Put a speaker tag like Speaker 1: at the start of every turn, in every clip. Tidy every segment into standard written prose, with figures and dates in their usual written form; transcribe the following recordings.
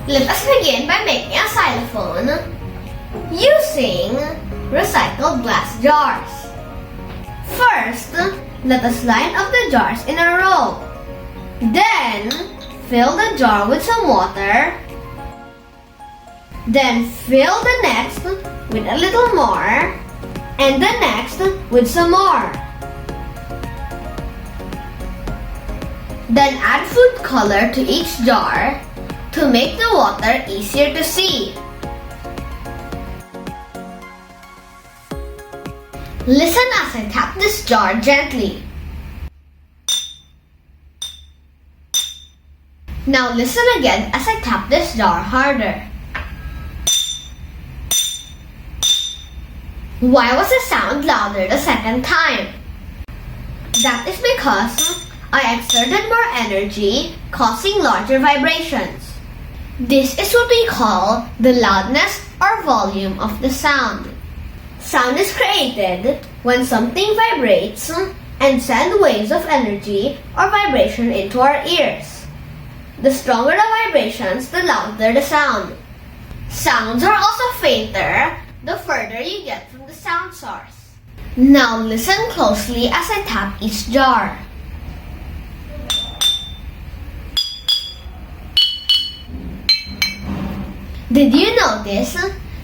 Speaker 1: Let us begin by making a xylophone using recycled glass jars. First, let us line up the jars in a row. Then, fill the jar with some water. Then fill the next with a little more, and the next with some more. Then add food color to each jar to make the water easier to see. Listen as I tap this jar gently. Now listen again as I tap this jar harder. Why was the sound louder the second time? That is because I exerted more energy, causing larger vibrations. This is what we call the loudness or volume of the sound. Sound is created when something vibrates and sends waves of energy or vibration into our ears. The stronger the vibrations, the louder the sound. Sounds are also fainter the further you get from the sound source. Now listen closely as I tap each jar. Did you notice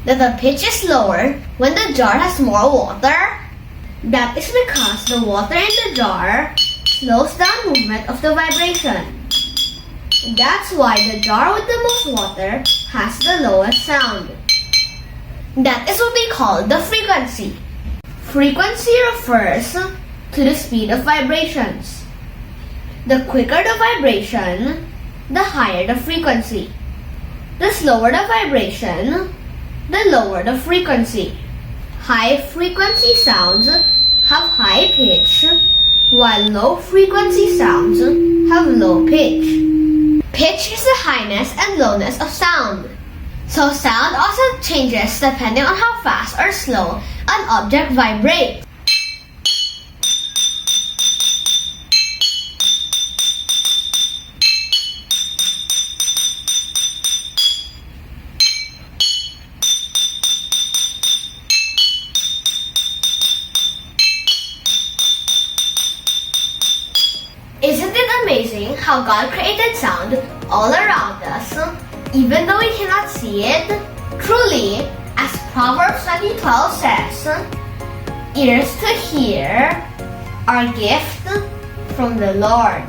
Speaker 1: that the pitch is lower when the jar has more water? That is because the water in the jar slows down movement of the vibration. That's why the jar with the most water has the lowest sound. That is what we call the frequency. Frequency refers to the speed of vibrations. The quicker the vibration, the higher the frequency. The slower the vibration, the lower the frequency. High frequency sounds have high pitch, while low frequency sounds have low pitch. Pitch is the highness and lowness of sound. So sound also changes depending on how fast or slow an object vibrates. Isn't it amazing how God created sound all around us, even though we cannot see it? Truly, as Proverbs 20:12 says, ears to hear are gift from the Lord.